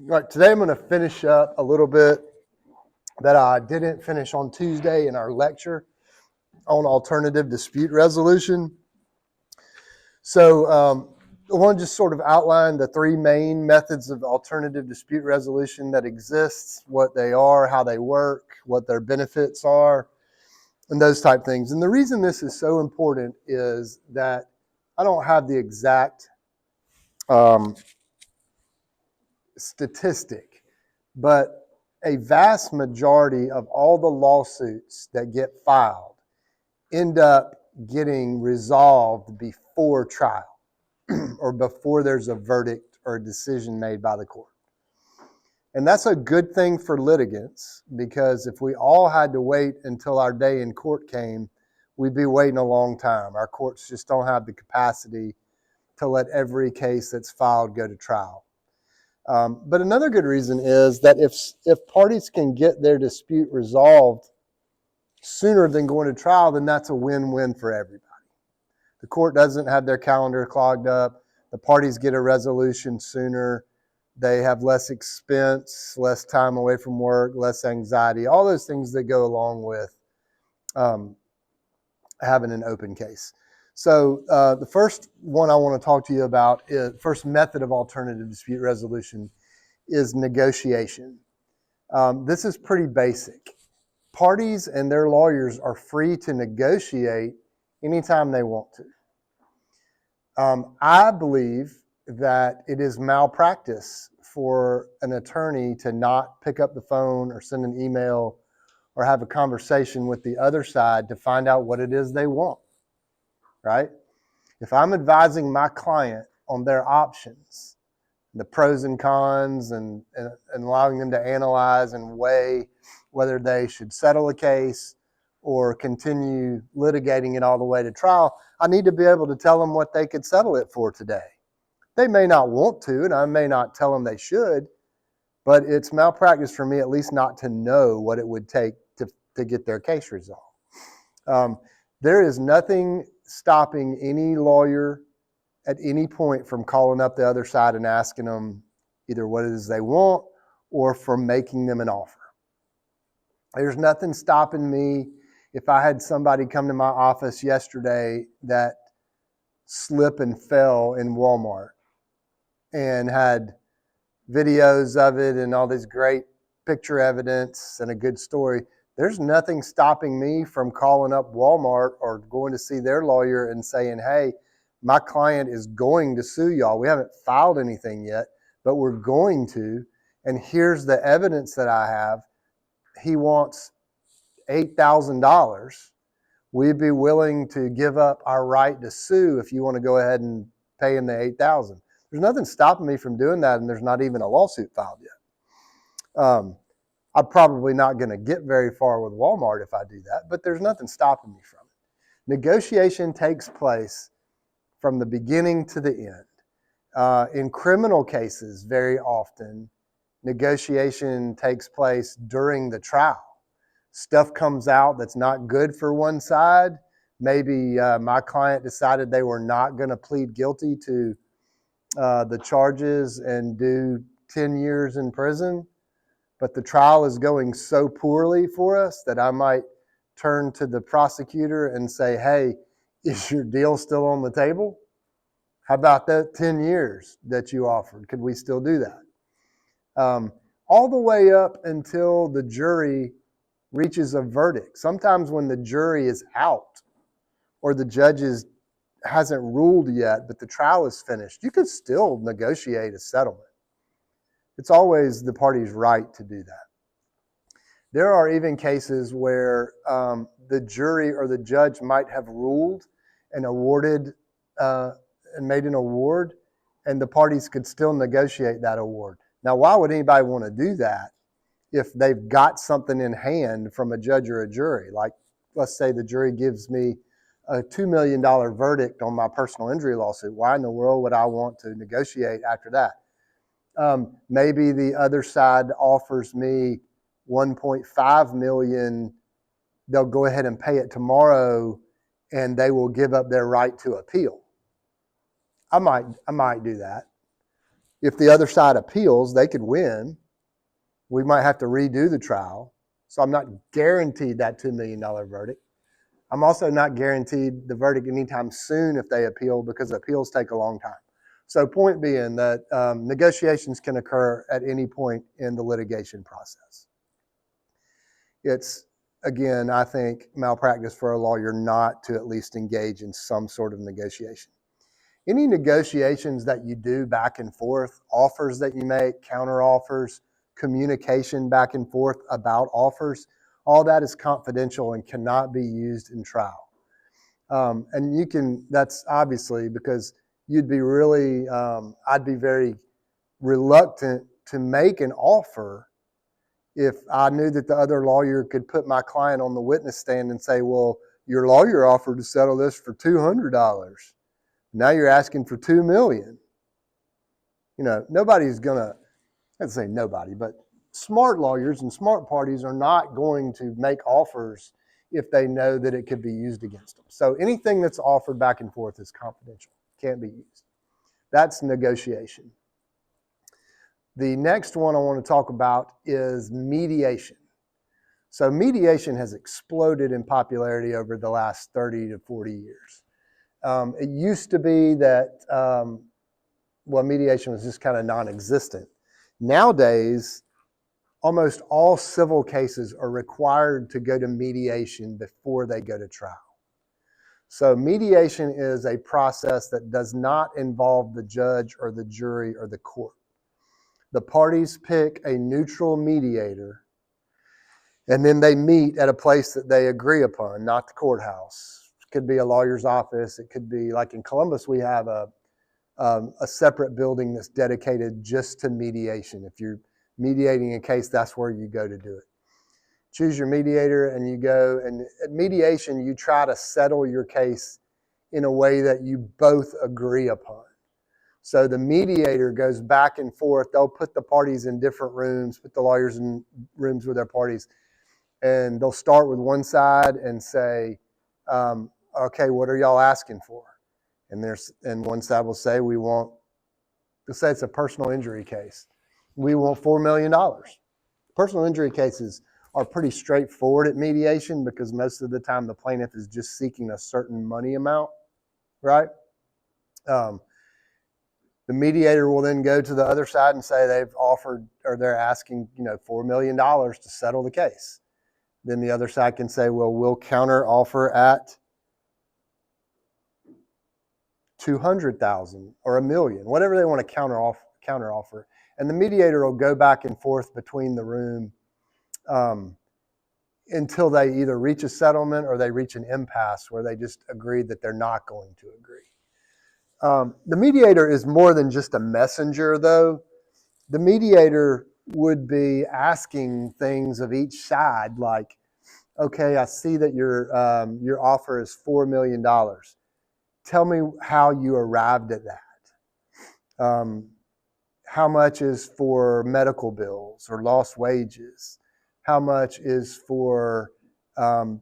Right, today I'm going to finish up a little bit that I didn't finish on Tuesday in our lecture on alternative dispute resolution. So I want to just sort of outline the three main methods of alternative dispute resolution that exists, what they are, how they work, what their benefits are, and those type things. And the reason this is so important is that I don't have the exact statistic, but a vast majority of all the lawsuits that get filed end up getting resolved before trial or before there's a verdict or a decision made by the court. And that's a good thing for litigants, because if we all had to wait until our day in court came, we'd be waiting a long time. Our courts just don't have the capacity to let every case that's filed go to trial. But another good reason is that if parties can get their dispute resolved sooner than going to trial, then that's a win-win for everybody. The court doesn't have their calendar clogged up. The parties get a resolution sooner. They have less expense, less time away from work, less anxiety, all those things that go along with having an open case. So the first one I want to talk to you about is first method of alternative dispute resolution is negotiation. This is pretty basic. Parties and their lawyers are free to negotiate anytime they want to. I believe that it is malpractice for an attorney to not pick up the phone or send an email or have a conversation with the other side to find out what it is they want, right? If I'm advising my client on their options, the pros and cons, and allowing them to analyze and weigh whether they should settle a case or continue litigating it all the way to trial, I need to be able to tell them what they could settle it for today. They may not want to, and I may not tell them they should, but it's malpractice for me at least not to know what it would take to get their case resolved. There is nothing stopping any lawyer at any point from calling up the other side and asking them either what it is they want or from making them an offer. There's nothing stopping me if I had somebody come to my office yesterday that slipped and fell in Walmart and had videos of it and all this great picture evidence and a good story. There's nothing stopping me from calling up Walmart or going to see their lawyer and saying, hey, my client is going to sue y'all. We haven't filed anything yet, but we're going to. And here's the evidence that I have. He wants $8,000. We'd be willing to give up our right to sue if you want to go ahead and pay him the $8,000. There's nothing stopping me from doing that, and there's not even a lawsuit filed yet. I'm probably not going to get very far with Walmart if I do that, but there's nothing stopping me from it. Negotiation takes place from the beginning to the end. In criminal cases, very often, negotiation takes place during the trial. Stuff comes out that's not good for one side. Maybe my client decided they were not going to plead guilty to the charges and do 10 years in prison, but the trial is going so poorly for us that I might turn to the prosecutor and say, hey, is your deal still on the table? How about that 10 years that you offered? Could we still do that? All the way up until the jury reaches a verdict. Sometimes when the jury is out or the judge hasn't ruled yet, but the trial is finished, you could still negotiate a settlement. It's always the party's right to do that. There are even cases where the jury or the judge might have ruled and awarded and made an award, and the parties could still negotiate that award. Now, why would anybody want to do that if they've got something in hand from a judge or a jury? Like, let's say the jury gives me a $2 million verdict on my personal injury lawsuit. Why in the world would I want to negotiate after that? Maybe the other side offers me $1.5 million. They'll go ahead and pay it tomorrow, and they will give up their right to appeal. I might do that. If the other side appeals, they could win. We might have to redo the trial. So I'm not guaranteed that $2 million verdict. I'm also not guaranteed the verdict anytime soon if they appeal, because appeals take a long time. So point being that negotiations can occur at any point in the litigation process. It's, again, I think, malpractice for a lawyer not to at least engage in some sort of negotiation. Any negotiations that you do back and forth, offers that you make, counter offers, communication back and forth about offers, all that is confidential and cannot be used in trial. And you can, that's obviously because you'd be really, I'd be very reluctant to make an offer if I knew that the other lawyer could put my client on the witness stand and say, well, your lawyer offered to settle this for $200. Now you're asking for $2 million. You know, nobody's gonna, I'd say nobody, but smart lawyers and smart parties are not going to make offers if they know that it could be used against them. So anything that's offered back and forth is confidential, can't be used. That's negotiation. The next one I want to talk about is mediation. So mediation has exploded in popularity over the last 30 to 40 years. It used to be that, mediation was just kind of non-existent. Nowadays, almost all civil cases are required to go to mediation before they go to trial. So mediation is a process that does not involve the judge or the jury or the court. The parties pick a neutral mediator, and then they meet at a place that they agree upon, not the courthouse. It could be a lawyer's office. It could be, like in Columbus, we have a separate building that's dedicated just to mediation. If you're mediating a case, that's where you go to do it. Choose your mediator and you go, and at mediation, you try to settle your case in a way that you both agree upon. So the mediator goes back and forth. They'll put the parties in different rooms, put the lawyers in rooms with their parties, and they'll start with one side and say, okay, what are y'all asking for? And one side will say, let's say it's a personal injury case. We want $4 million. Personal injury cases are pretty straightforward at mediation because most of the time the plaintiff is just seeking a certain money amount, right? The mediator will then go to the other side and say they've offered, or they're asking, $4 million to settle the case. Then the other side can say, well, we'll counter offer at $200,000 or $1 million, whatever they want to counter offer. And the mediator will go back and forth between the room until they either reach a settlement or they reach an impasse where they just agree that they're not going to agree. The mediator is more than just a messenger, though. The mediator would be asking things of each side, like, okay, I see that your offer is $4 million. Tell me how you arrived at that. How much is for medical bills or lost wages? How much is for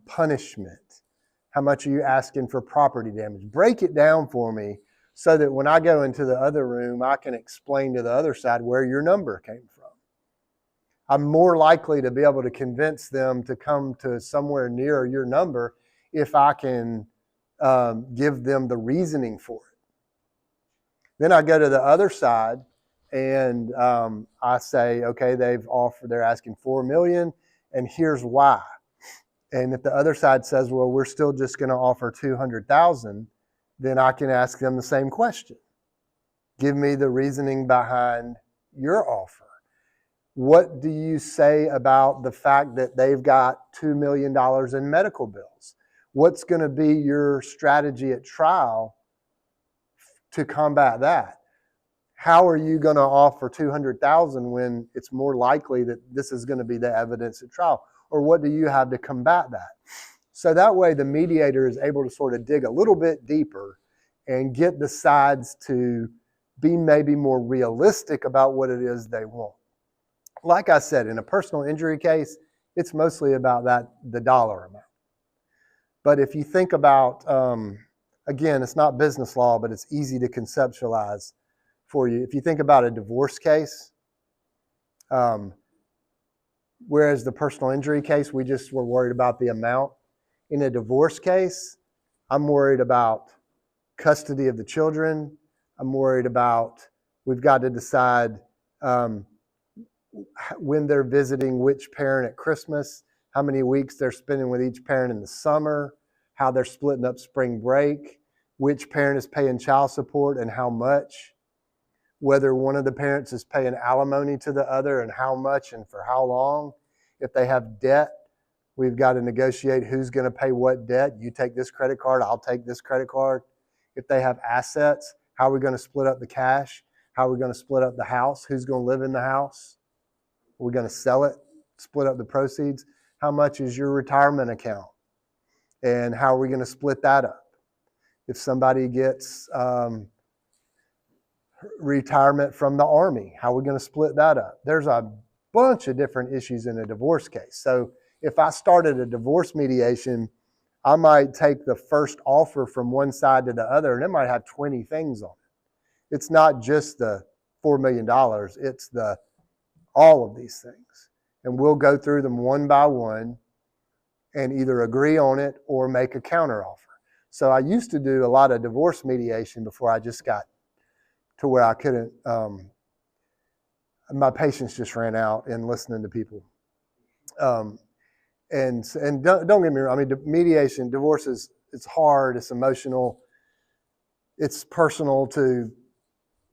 punishment? How much are you asking for property damage? Break it down for me so that when I go into the other room, I can explain to the other side where your number came from. I'm more likely to be able to convince them to come to somewhere near your number if I can give them the reasoning for it. Then I go to the other side and I say, okay, they're asking $4 million, and here's why. And if the other side says, well, we're still just going to offer $200,000, then I can ask them the same question. Give me the reasoning behind your offer. What do you say about the fact that they've got $2 million in medical bills? What's going to be your strategy at trial to combat that? How are you going to offer $200,000 when it's more likely that this is going to be the evidence at trial? Or what do you have to combat that? So that way the mediator is able to sort of dig a little bit deeper and get the sides to be maybe more realistic about what it is they want. Like I said, in a personal injury case, it's mostly about the dollar amount. But if you think about, again, it's not business law, but it's easy to conceptualize. for you. If you think about a divorce case, whereas the personal injury case, we just were worried about the amount. In a divorce case, I'm worried about custody of the children. I'm worried about, we've got to decide when they're visiting which parent at Christmas, how many weeks they're spending with each parent in the summer, how they're splitting up spring break, which parent is paying child support and how much, whether one of the parents is paying alimony to the other and how much and for how long. If they have debt, we've got to negotiate who's going to pay what debt. You take this credit card, I'll take this credit card. If they have assets, how are we going to split up the cash? How are we going to split up the house? Who's going to live in the house? Are we going to sell it, split up the proceeds? How much is your retirement account? And how are we going to split that up? If somebody gets retirement from the Army, how are we going to split that up? There's a bunch of different issues in a divorce case. So if I started a divorce mediation, I might take the first offer from one side to the other, and it might have 20 things on it. It's not just the $4 million, it's all of these things. And we'll go through them one by one and either agree on it or make a counteroffer. So I used to do a lot of divorce mediation before I just got to where I couldn't, my patience just ran out in listening to people. And don't get me wrong, I mean, mediation, divorce it's hard, it's emotional, it's personal to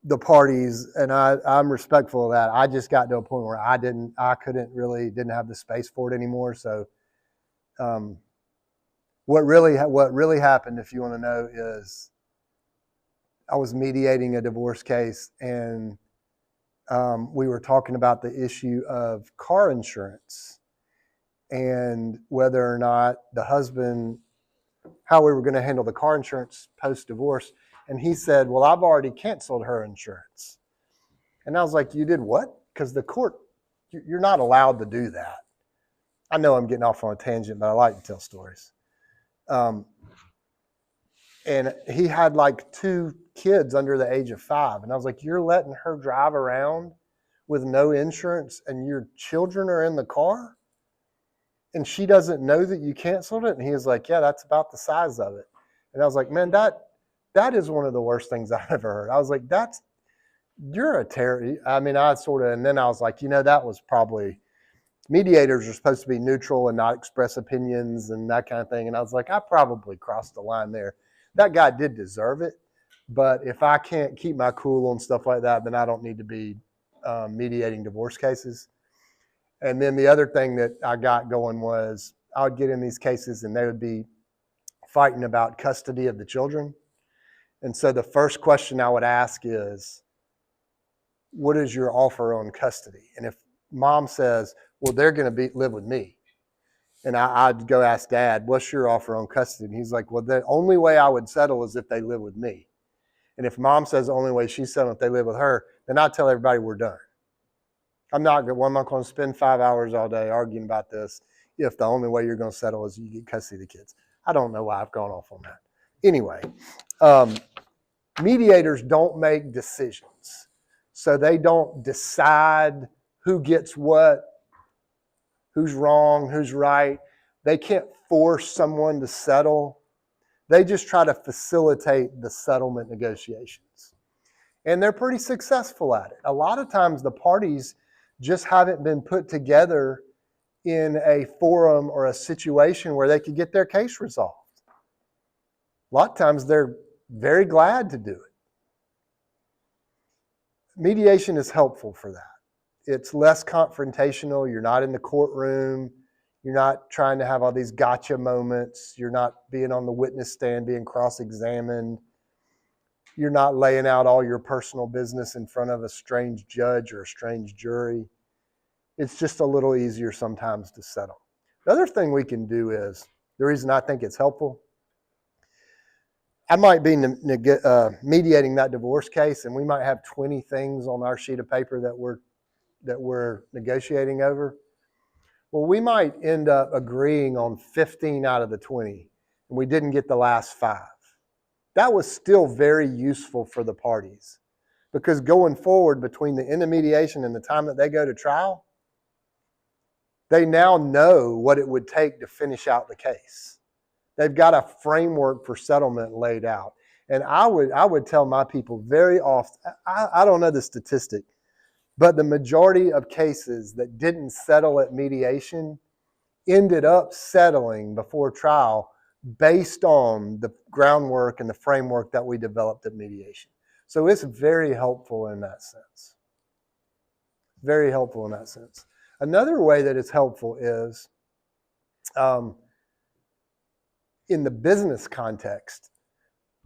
the parties, and I'm respectful of that. I just got to a point where I didn't have the space for it anymore. So what really happened, if you want to know, is I was mediating a divorce case, and we were talking about the issue of car insurance and whether or not the husband, how we were going to handle the car insurance post-divorce. And he said, well, I've already canceled her insurance. And I was like, you did what? Because the court, you're not allowed to do that. I know I'm getting off on a tangent, but I like to tell stories. And he had like 2 kids under the age of 5. And I was like, you're letting her drive around with no insurance and your children are in the car? And she doesn't know that you canceled it? And he was like, yeah, that's about the size of it. And I was like, man, that is one of the worst things I've ever heard. I was like, you're a terror. I mean, and then I was like, that was probably, mediators are supposed to be neutral and not express opinions and that kind of thing. And I was like, I probably crossed the line there. That guy did deserve it. But if I can't keep my cool on stuff like that, then I don't need to be mediating divorce cases. And then the other thing that I got going was I would get in these cases and they would be fighting about custody of the children. And so the first question I would ask is, what is your offer on custody? And if mom says, well, they're going to live with me. And I'd go ask dad, what's your offer on custody? And he's like, well, the only way I would settle is if they live with me. And if mom says the only way she's settling if they live with her, then I tell everybody we're done. I'm not going to spend 5 hours all day arguing about this if the only way you're going to settle is you get custody of the kids. I don't know why I've gone off on that. Anyway, mediators don't make decisions. So they don't decide who gets what, who's wrong, who's right. They can't force someone to settle. They just try to facilitate the settlement negotiations. And they're pretty successful at it. A lot of times the parties just haven't been put together in a forum or a situation where they could get their case resolved. A lot of times they're very glad to do it. Mediation is helpful for that. It's less confrontational. You're not in the courtroom. You're not trying to have all these gotcha moments. You're not being on the witness stand, being cross-examined. You're not laying out all your personal business in front of a strange judge or a strange jury. It's just a little easier sometimes to settle. The other thing we can do is, the reason I think it's helpful, I might be mediating that divorce case, and we might have 20 things on our sheet of paper that we're negotiating over. Well, we might end up agreeing on 15 out of the 20, and we didn't get the last 5. That was still very useful for the parties Because going forward between the end of mediation and the time that they go to trial, they now know what it would take to finish out the case. They've got a framework for settlement laid out. And I would tell my people very often, I don't know the statistic, but the majority of cases that didn't settle at mediation ended up settling before trial based on the groundwork and the framework that we developed at mediation. So it's very helpful in that sense. Very helpful in that sense. Another way that it's helpful is in the business context.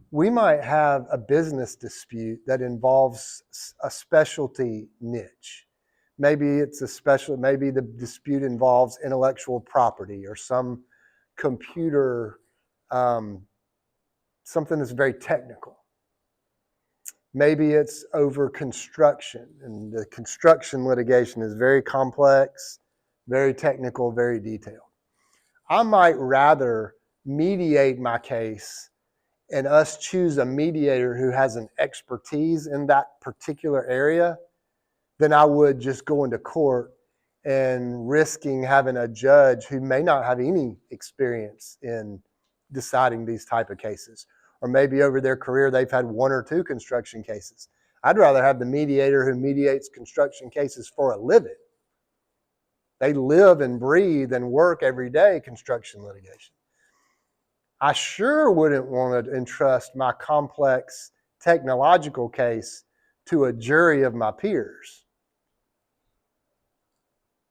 We might have a business dispute that involves a specialty niche. Maybe the dispute involves intellectual property or some computer, something that's very technical. Maybe it's over construction, and the construction litigation is very complex, very technical, very detailed. I might rather mediate my case and us choose a mediator who has an expertise in that particular area than I would just go into court and risking having a judge who may not have any experience in deciding these type of cases. Or maybe over their career, they've had one or two construction cases. I'd rather have the mediator who mediates construction cases for a living. They live and breathe and work every day construction litigation. I sure wouldn't want to entrust my complex technological case to a jury of my peers.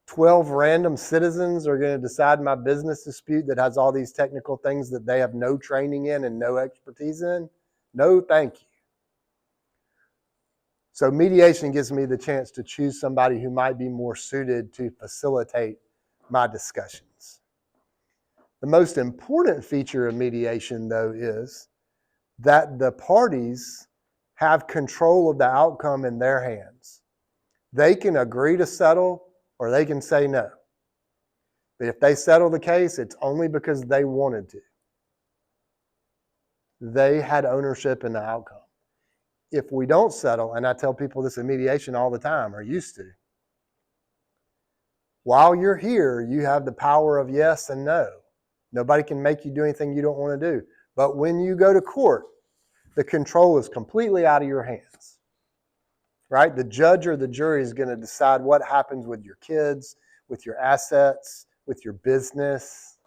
12 random citizens are going to decide my business dispute that has all these technical things that they have no training in and no expertise in. No, thank you. So mediation gives me the chance to choose somebody who might be more suited to facilitate my discussions. The most important feature of mediation, though, is that the parties have control of the outcome in their hands. They can agree to settle or they can say no. But if they settle the case, it's only because they wanted to. They had ownership in the outcome. If we don't settle, and I tell people this in mediation all the time, or used to, while you're here, you have the power of yes and no. Nobody can make you do anything you don't want to do. But when you go to court, the control is completely out of your hands. Right? The judge or the jury is going to decide what happens with your kids, with your assets, with your business.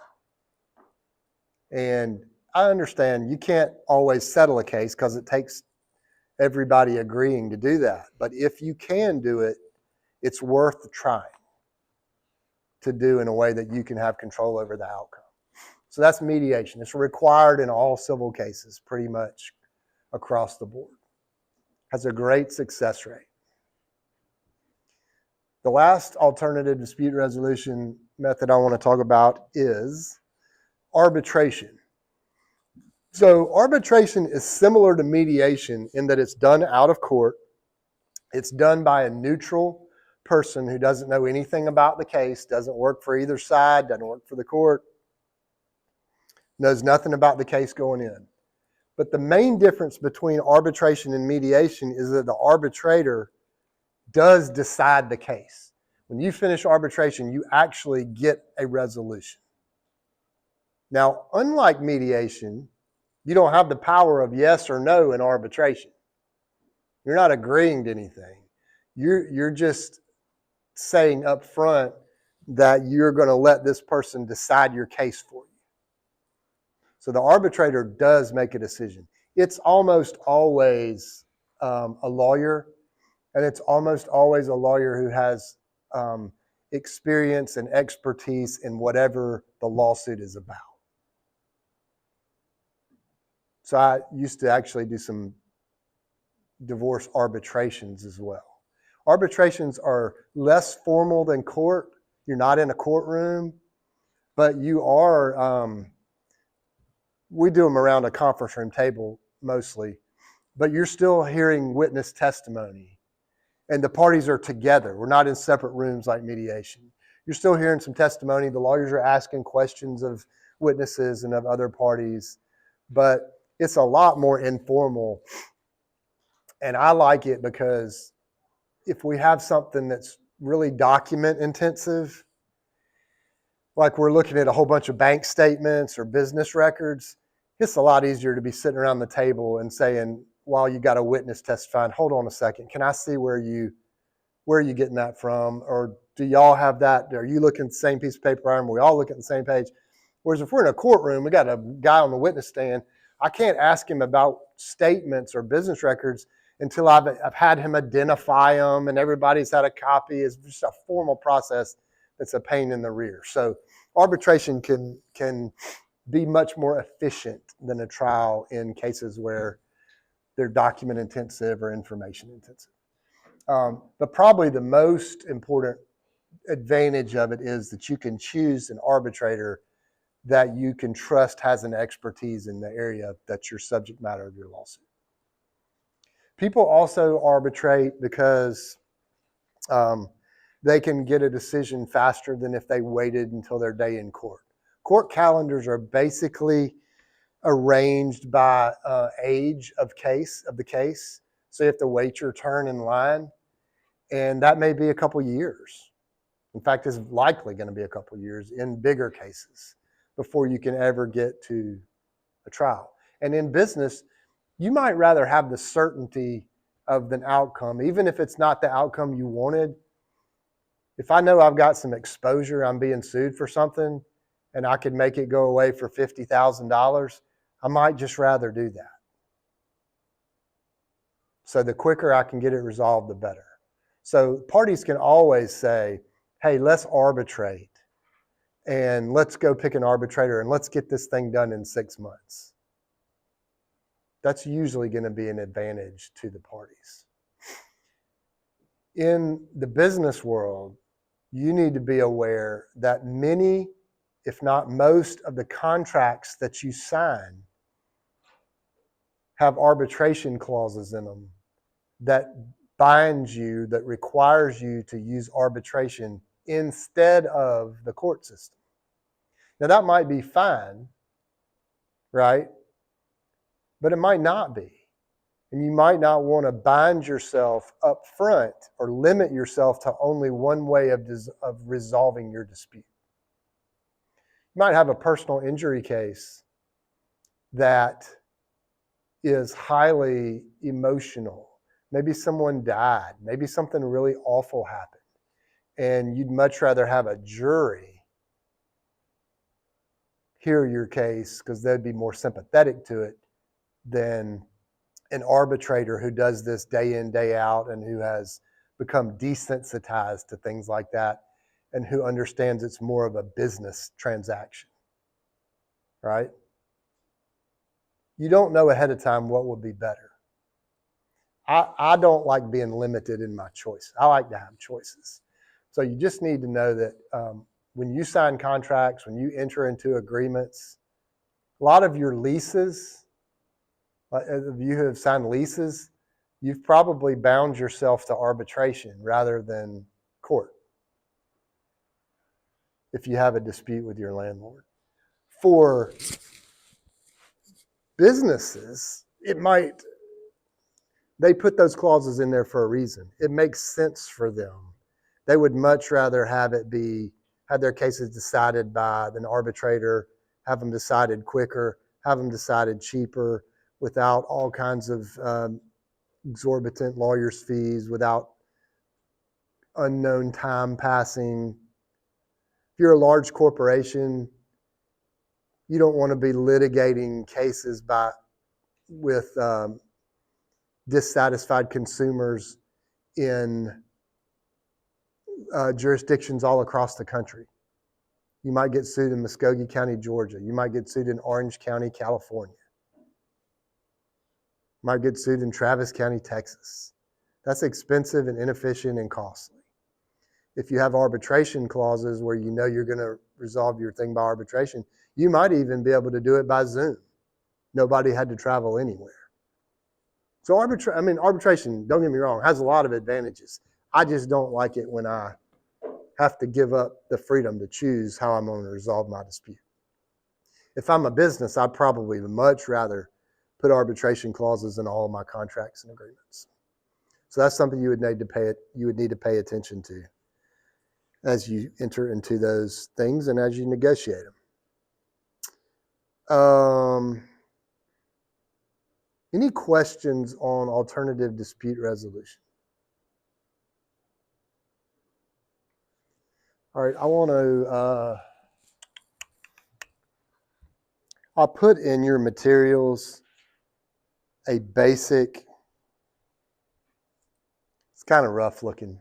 And I understand you can't always settle a case because it takes everybody agreeing to do that. But if you can do it, it's worth trying to do in a way that you can have control over the outcome. So that's mediation. It's required in all civil cases pretty much across the board. Has a great success rate. The last alternative dispute resolution method I want to talk about is arbitration. So arbitration is similar to mediation in that it's done out of court. It's done by a neutral person who doesn't know anything about the case, doesn't work for either side, doesn't work for the court, knows nothing about the case going in. But the main difference between arbitration and mediation is that the arbitrator does decide the case. When you finish arbitration, you actually get a resolution. Now, unlike mediation, you don't have the power of yes or no in arbitration. You're not agreeing to anything. You're just saying up front that you're going to let this person decide your case for you. So the arbitrator does make a decision. It's almost always a lawyer, and it's almost always a lawyer who has experience and expertise in whatever the lawsuit is about. So I used to actually do some divorce arbitrations as well. Arbitrations are less formal than court. You're not in a courtroom, but you are, we do them around a conference room table mostly, but you're still hearing witness testimony. And the parties are together. We're not in separate rooms like mediation. You're still hearing some testimony. The lawyers are asking questions of witnesses and of other parties, but it's a lot more informal. And I like it because if we have something that's really document intensive, like we're looking at a whole bunch of bank statements or business records, it's a lot easier to be sitting around the table and saying, while you got a witness testifying, hold on a second, can I see where are you getting that from? Or do y'all have that? Are you looking at the same piece of paper I am? We all look at the same page. Whereas if we're in a courtroom, we got a guy on the witness stand, I can't ask him about statements or business records until I've had him identify them and everybody's had a copy. It's just a formal process that's a pain in the rear. So arbitration can be much more efficient than a trial in cases where they're document intensive or information intensive. But probably the most important advantage of it is that you can choose an arbitrator that you can trust has an expertise in the area that's your subject matter of your lawsuit. People also arbitrate because they can get a decision faster than if they waited until their day in court. Court calendars are basically arranged by age of the case. So you have to wait your turn in line, and that may be a couple years. In fact, it's likely going to be a couple years in bigger cases before you can ever get to a trial. And in business, you might rather have the certainty of an outcome, even if it's not the outcome you wanted. If I know I've got some exposure, I'm being sued for something, and I could make it go away for $50,000, I might just rather do that. So the quicker I can get it resolved, the better. So parties can always say, hey, let's arbitrate and let's go pick an arbitrator and let's get this thing done in 6 months. That's usually going to be an advantage to the parties. In the business world, you need to be aware that many, if not most, of the contracts that you sign have arbitration clauses in them that binds you, that requires you to use arbitration instead of the court system. Now that might be fine, right? But it might not be. And you might not want to bind yourself up front or limit yourself to only one way of resolving your dispute. You might have a personal injury case that is highly emotional. Maybe someone died. Maybe something really awful happened. And you'd much rather have a jury hear your case because they'd be more sympathetic to it than an arbitrator who does this day in, day out, and who has become desensitized to things like that, and who understands it's more of a business transaction, right? You don't know ahead of time what will be better. I don't like being limited in my choice. I like to have choices. So you just need to know that when you sign contracts, when you enter into agreements, a lot of your leases, if you have signed leases, you've probably bound yourself to arbitration rather than court if you have a dispute with your landlord. For businesses, they put those clauses in there for a reason. It makes sense for them. They would much rather have their cases decided by an arbitrator, have them decided quicker, have them decided cheaper, without all kinds of exorbitant lawyers' fees, without unknown time passing. If you're a large corporation, you don't want to be litigating cases with dissatisfied consumers in jurisdictions all across the country. You might get sued in Muskogee County, Georgia. You might get sued in Orange County, California. Might get sued in Travis County, Texas. That's expensive and inefficient and costly. If you have arbitration clauses where you know you're going to resolve your thing by arbitration, you might even be able to do it by Zoom. Nobody had to travel anywhere. So arbitration, don't get me wrong, has a lot of advantages. I just don't like it when I have to give up the freedom to choose how I'm going to resolve my dispute. If I'm a business, I'd probably much rather put arbitration clauses in all of my contracts and agreements. So that's something you would need to pay attention to as you enter into those things and as you negotiate them. Any questions on alternative dispute resolution? All right, I want to, I'll put in your materials a basic, it's kind of rough looking,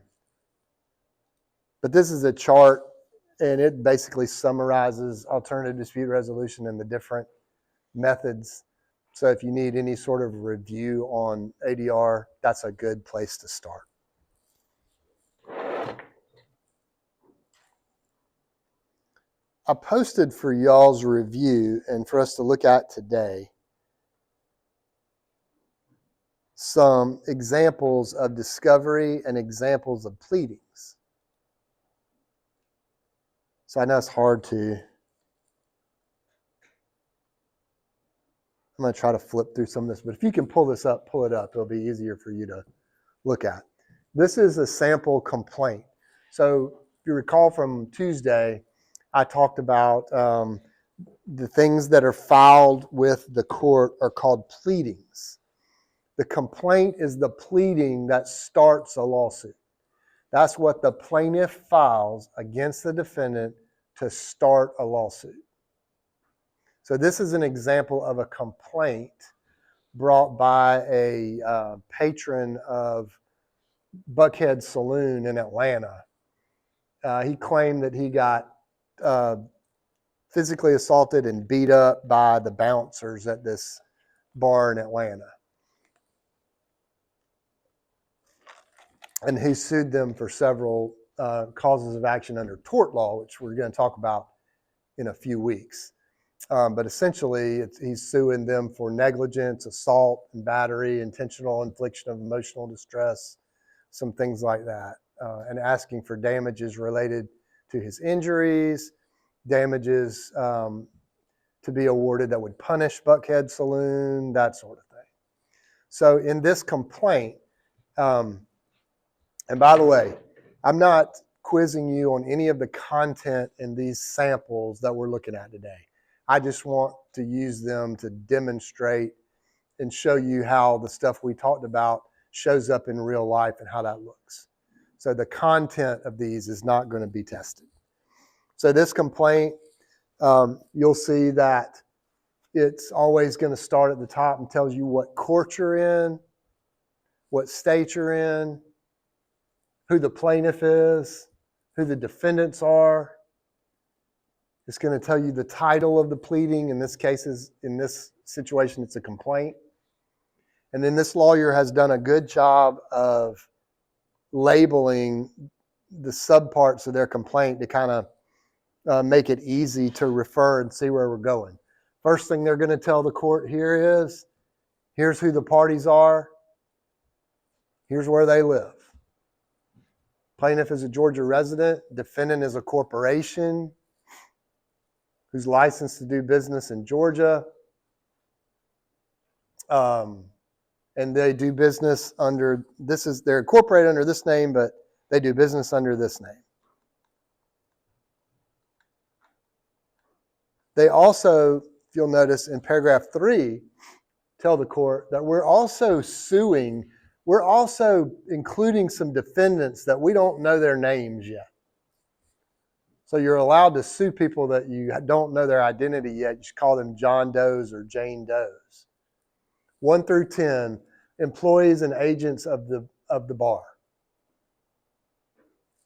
but this is a chart and it basically summarizes alternative dispute resolution and the different methods. So if you need any sort of review on ADR, that's a good place to start. I posted for y'all's review and for us to look at today some examples of discovery and examples of pleadings. So I know it's hard to, I'm going to try to flip through some of this, but if you can pull this up, pull it up. It'll be easier for you to look at. This is a sample complaint. So if you recall from Tuesday, I talked about the things that are filed with the court are called pleadings. The complaint is the pleading that starts a lawsuit. That's what the plaintiff files against the defendant to start a lawsuit. So this is an example of a complaint brought by a patron of Buckhead Saloon in Atlanta. He claimed that he got physically assaulted and beat up by the bouncers at this bar in Atlanta. And he sued them for several causes of action under tort law, which we're going to talk about in a few weeks. But essentially, he's suing them for negligence, assault and battery, intentional infliction of emotional distress, some things like that, and asking for damages related to his injuries, damages to be awarded that would punish Buckhead Saloon, that sort of thing. So in this complaint, and by the way, I'm not quizzing you on any of the content in these samples that we're looking at today. I just want to use them to demonstrate and show you how the stuff we talked about shows up in real life and how that looks. So the content of these is not going to be tested. So this complaint, you'll see that it's always going to start at the top and tells you what court you're in, what state you're in, who the plaintiff is, who the defendants are. It's going to tell you the title of the pleading. In this situation, it's a complaint. And then this lawyer has done a good job of labeling the subparts of their complaint to kind of make it easy to refer and see where we're going. First thing they're going to tell the court here is, here's who the parties are, here's where they live. Plaintiff is a Georgia resident, defendant is a corporation who's licensed to do business in Georgia. And they do business under, they're incorporated under this name, but they do business under this name. They also, if you'll notice in paragraph 3, tell the court that we're also including some defendants that we don't know their names yet. So you're allowed to sue people that you don't know their identity yet. You should call them John Does or Jane Does. 1 through 10, employees and agents of the bar.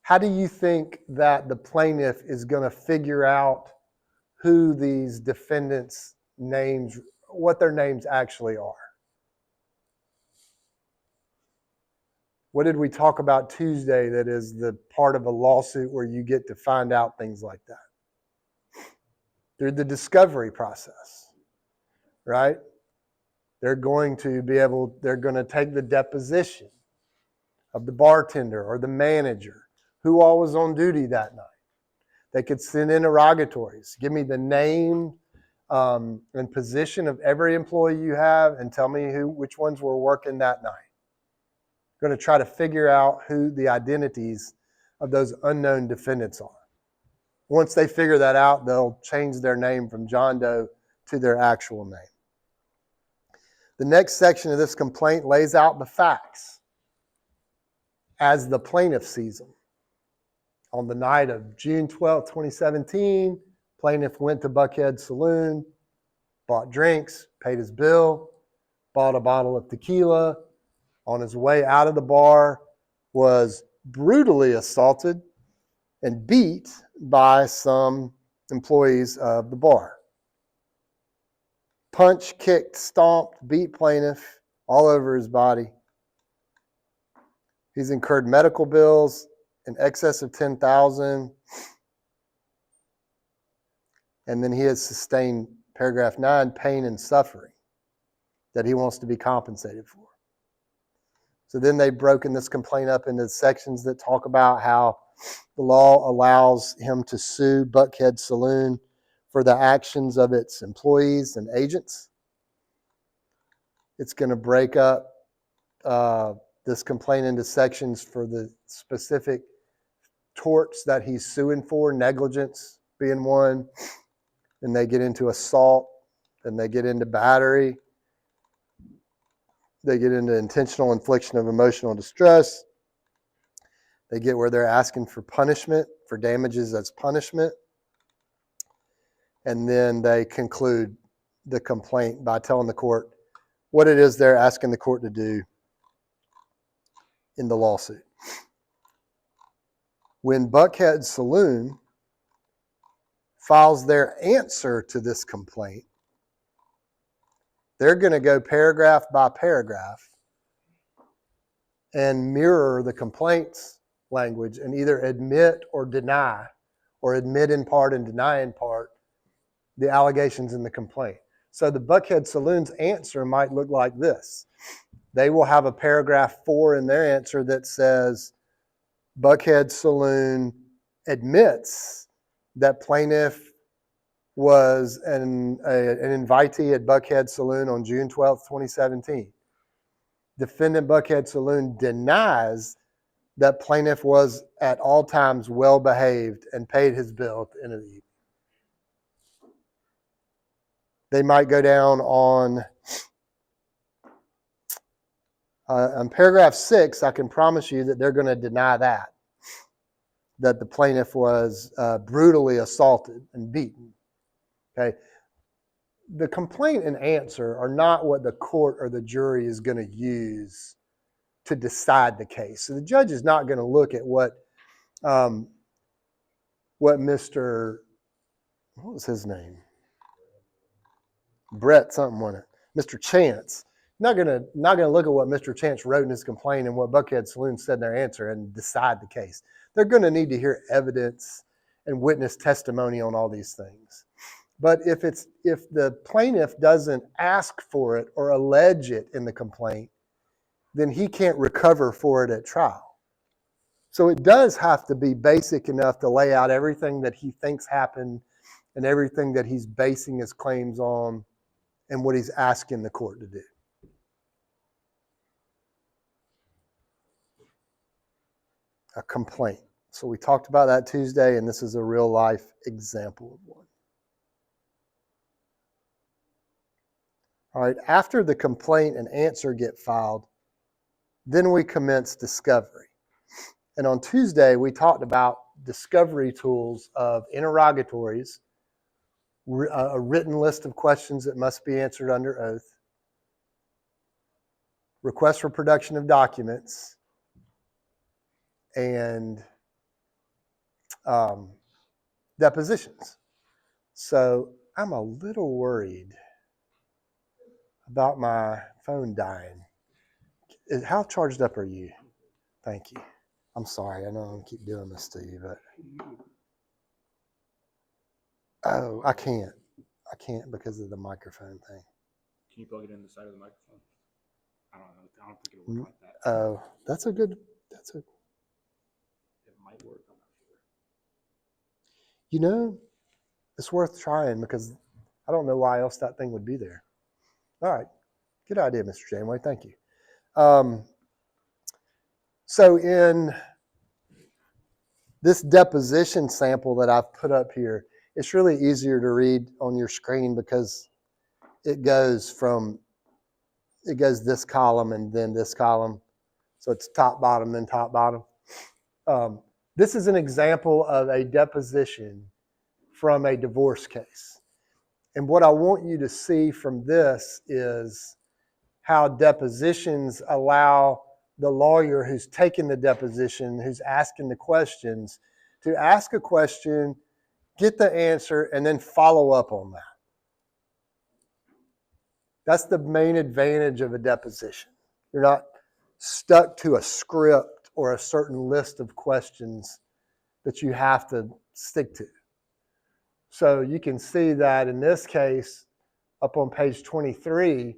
How do you think that the plaintiff is going to figure out who these defendants' names, what their names actually are? What did we talk about Tuesday that is the part of a lawsuit where you get to find out things like that? Through the discovery process, right? They're going to take the deposition of the bartender or the manager, who all was on duty that night. They could send interrogatories. Give me the name and position of every employee you have and tell me which ones were working that night. going to try to figure out who the identities of those unknown defendants are. Once they figure that out, they'll change their name from John Doe to their actual name. The next section of this complaint lays out the facts as the plaintiff sees them. On the night of June 12, 2017, plaintiff went to Buckhead Saloon, bought drinks, paid his bill, bought a bottle of tequila. On his way out of the bar, was brutally assaulted and beat by some employees of the bar. Punched, kicked, stomped, beat plaintiff all over his body. He's incurred medical bills in excess of $10,000. And then he has sustained, paragraph 9, pain and suffering that he wants to be compensated for. So then they've broken this complaint up into sections that talk about how the law allows him to sue Buckhead Saloon for the actions of its employees and agents. It's going to break up this complaint into sections for the specific torts that he's suing for, negligence being one. And they get into assault, and they get into battery. They get into intentional infliction of emotional distress. They get where they're asking for punishment, for damages as punishment. And then they conclude the complaint by telling the court what it is they're asking the court to do in the lawsuit. When Buckhead Saloon files their answer to this complaint, they're going to go paragraph by paragraph and mirror the complaint's language and either admit or deny, or admit in part and deny in part, the allegations in the complaint. So the Buckhead Saloon's answer might look like this. They will have a paragraph 4 in their answer that says, Buckhead Saloon admits that plaintiff was an invitee at Buckhead Saloon on June 12, 2017. Defendant Buckhead Saloon denies that plaintiff was at all times well behaved and paid his bill at the end of the evening. They might go down on paragraph 6. I can promise you that they're going to deny that the plaintiff was brutally assaulted and beaten. Okay, the complaint and answer are not what the court or the jury is going to use to decide the case. So the judge is not going to look at what Mr. What was his name? Brett something, wasn't it? Mr. Chance. Not gonna look at what Mr. Chance wrote in his complaint and what Buckhead Saloon said in their answer and decide the case. They're going to need to hear evidence and witness testimony on all these things. But if the plaintiff doesn't ask for it or allege it in the complaint, then he can't recover for it at trial. So it does have to be basic enough to lay out everything that he thinks happened and everything that he's basing his claims on and what he's asking the court to do. A complaint. So we talked about that Tuesday, and this is a real life example of one. All right, after the complaint and answer get filed, then we commence discovery. And on Tuesday, we talked about discovery tools of interrogatories, a written list of questions that must be answered under oath, request for production of documents, and depositions. So I'm a little worried about my phone dying. How charged up are you? Thank you. I'm sorry. I know I'm keep doing this to you, but I can't because of the microphone thing. Can you plug it in the side of the microphone? I don't know. I don't think it'll work like that. Oh, it might work. I'm not sure. You know, it's worth trying because I don't know why else that thing would be there. All right. Good idea, Mr. Janeway. Thank you. So in this deposition sample that I've put up here, it's really easier to read on your screen because it goes this column and then this column. So it's top, bottom, then top, bottom. This is an example of a deposition from a divorce case. And what I want you to see from this is how depositions allow the lawyer who's taking the deposition, who's asking the questions, to ask a question, get the answer, and then follow up on that. That's the main advantage of a deposition. You're not stuck to a script or a certain list of questions that you have to stick to. So you can see that in this case, up on page 23,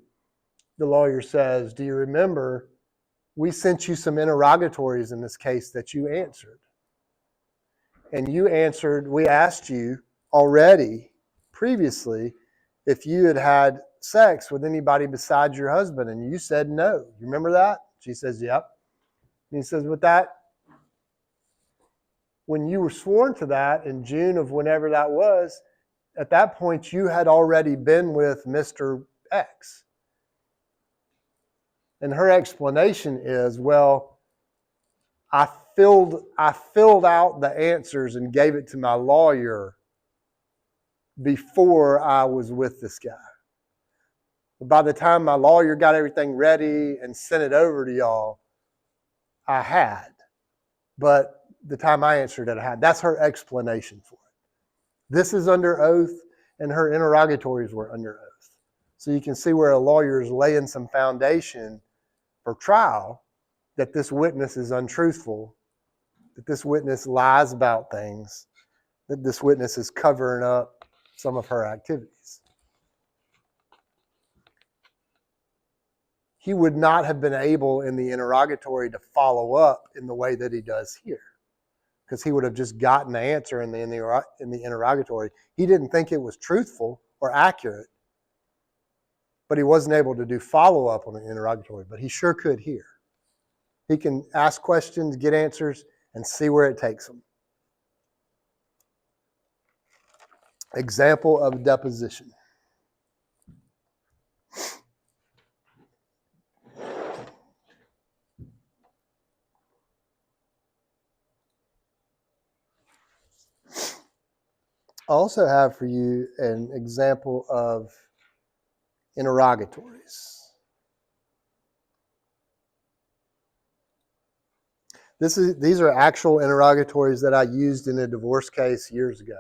the lawyer says, do you remember we sent you some interrogatories in this case that you answered? And you answered, we asked you already previously if you had had sex with anybody besides your husband, and you said no. You remember that? She says, yep. And he says, with that, when you were sworn to that in June of whenever that was, at that point you had already been with Mr. X. And her explanation is, well, I filled out the answers and gave it to my lawyer before I was with this guy. By the time my lawyer got everything ready and sent it over to y'all, I had. But the time I answered it, I had. That's her explanation for it. This is under oath, and her interrogatories were under oath. So you can see where a lawyer is laying some foundation for trial, that this witness is untruthful, that this witness lies about things, that this witness is covering up some of her activities. He would not have been able in the interrogatory to follow up in the way that he does here, because he would have just gotten the answer in the interrogatory. He didn't think it was truthful or accurate, but he wasn't able to do follow-up on the interrogatory, but he sure could here. He can ask questions, get answers, and see where it takes him. Example of deposition. I also have for you an example of interrogatories. These are actual interrogatories that I used in a divorce case years ago.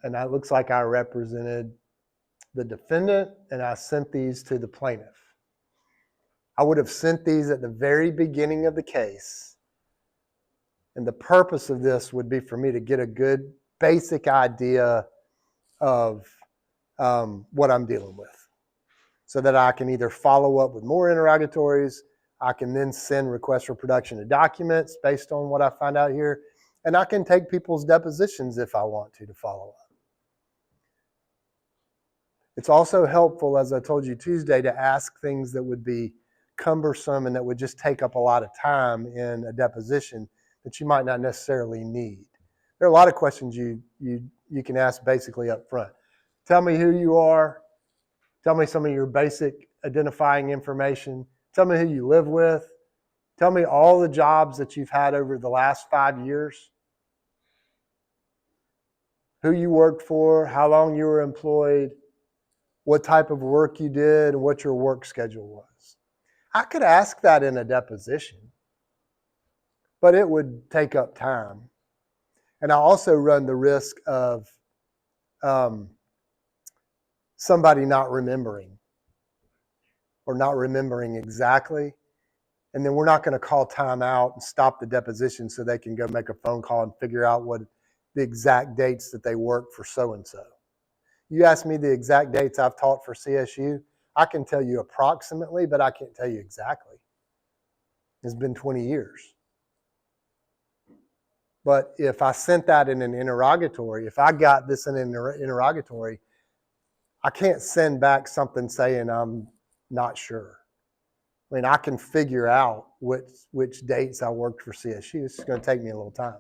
And that looks like I represented the defendant, and I sent these to the plaintiff. I would have sent these at the very beginning of the case. And the purpose of this would be for me to get a good basic idea of what I'm dealing with, so that I can either follow up with more interrogatories, I can then send requests for production of documents based on what I find out here, and I can take people's depositions if I want to follow up. It's also helpful, as I told you Tuesday, to ask things that would be cumbersome and that would just take up a lot of time in a deposition that you might not necessarily need. There are a lot of questions you can ask basically up front. Tell me who you are. Tell me some of your basic identifying information. Tell me who you live with. Tell me all the jobs that you've had over the last 5 years. Who you worked for, how long you were employed, what type of work you did, and what your work schedule was. I could ask that in a deposition, but it would take up time. And I also run the risk of somebody not remembering or not remembering exactly. And then we're not going to call time out and stop the deposition so they can go make a phone call and figure out what the exact dates that they worked for so-and-so. You ask me the exact dates I've taught for CSU, I can tell you approximately, but I can't tell you exactly. It's been 20 years. But if I sent that in an interrogatory, if I got this in an interrogatory, I can't send back something saying I'm not sure. I mean, I can figure out which dates I worked for CSU. It's going to take me a little time.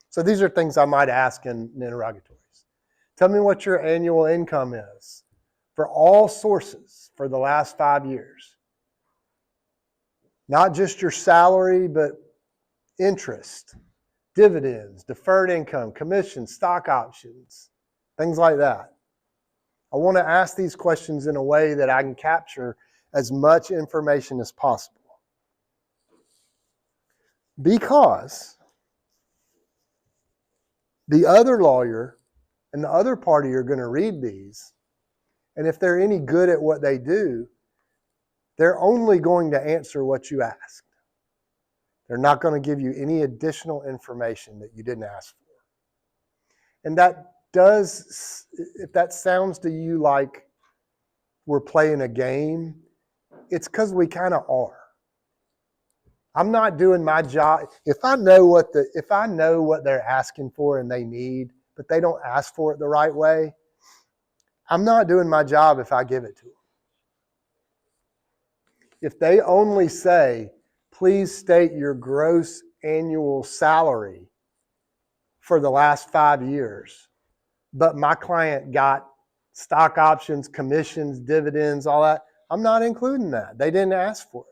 So these are things I might ask in interrogatories. Tell me what your annual income is for all sources for the last 5 years. Not just your salary, but interest, dividends, deferred income, commissions, stock options, things like that. I want to ask these questions in a way that I can capture as much information as possible. Because the other lawyer and the other party are going to read these, and if they're any good at what they do, they're only going to answer what you asked. They're not going to give you any additional information that you didn't ask for. And that does, if that sounds to you like we're playing a game, it's because we kind of are. I'm not doing my job. If I know what they're asking for and they need, but they don't ask for it the right way, I'm not doing my job if I give it to them. If they only say, please state your gross annual salary for the last 5 years, but my client got stock options, commissions, dividends, all that, I'm not including that. They didn't ask for it.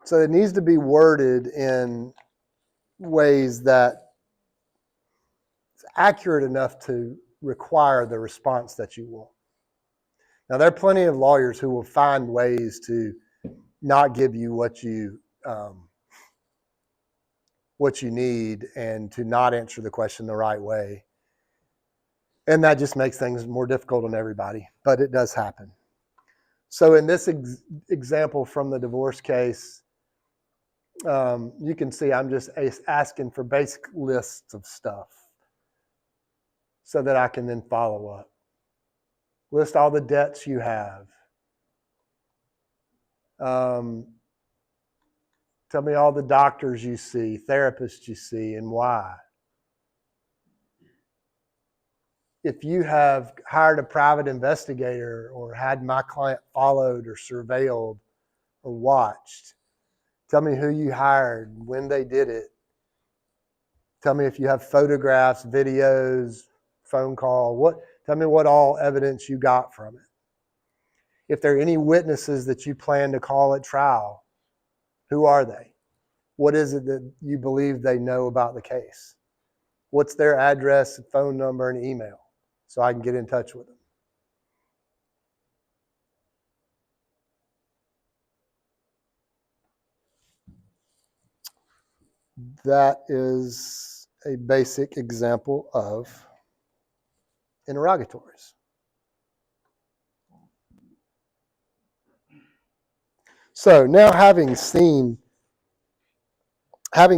So it needs to be worded in ways that it's accurate enough to require the response that you want. Now, there are plenty of lawyers who will find ways to not give you what you need and to not answer the question the right way. And that just makes things more difficult on everybody, but it does happen. So in this example from the divorce case, you can see I'm just asking for basic lists of stuff so that I can then follow up. List all the debts you have. Tell me all the doctors you see, therapists you see, and why. If you have hired a private investigator or had my client followed or surveilled or watched, tell me who you hired, when they did it. Tell me if you have photographs, videos, phone call. Tell me what all evidence you got from it. If there are any witnesses that you plan to call at trial, who are they? What is it that you believe they know about the case? What's their address, phone number, and email so I can get in touch with them? That is a basic example of interrogatories. So now having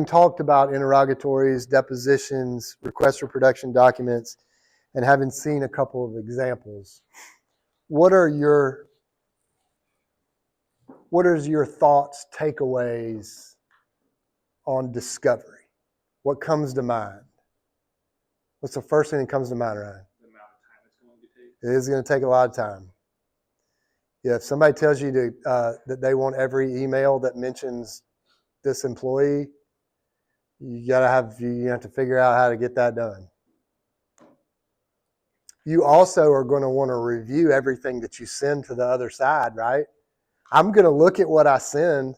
talked about interrogatories, depositions, requests for production documents, and having seen a couple of examples, what are your thoughts, takeaways on discovery? What comes to mind? What's the first thing that comes to mind, Ryan? The amount of time it's going to take. It is going to take a lot of time. Yeah, if somebody tells you that they want every email that mentions this employee, you have to figure out how to get that done. You also are going to want to review everything that you send to the other side, right? I'm going to look at what I send.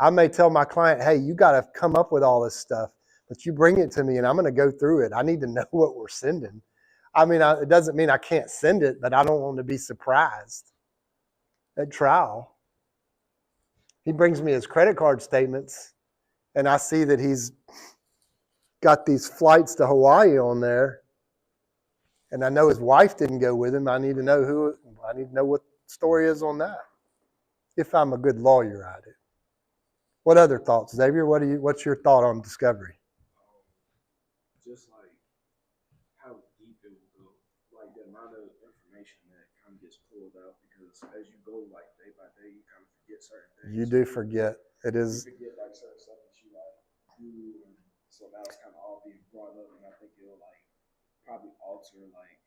I may tell my client, hey, you got to come up with all this stuff, but you bring it to me and I'm going to go through it. I need to know what we're sending. I mean, it doesn't mean I can't send it, but I don't want to be surprised at trial. He brings me his credit card statements and I see that he's got these flights to Hawaii on there. And I know his wife didn't go with him. I need to know what the story is on that. If I'm a good lawyer at it. What other thoughts, Xavier? What's your thought on discovery? Just like how deep it will go, like the amount of information that kind of gets pulled out, because as you go like day by day, you kind of forget certain things. You do forget. It is. You forget like certain stuff that you like do, and so now it's kind of all being brought up, and I think it'll like probably alter like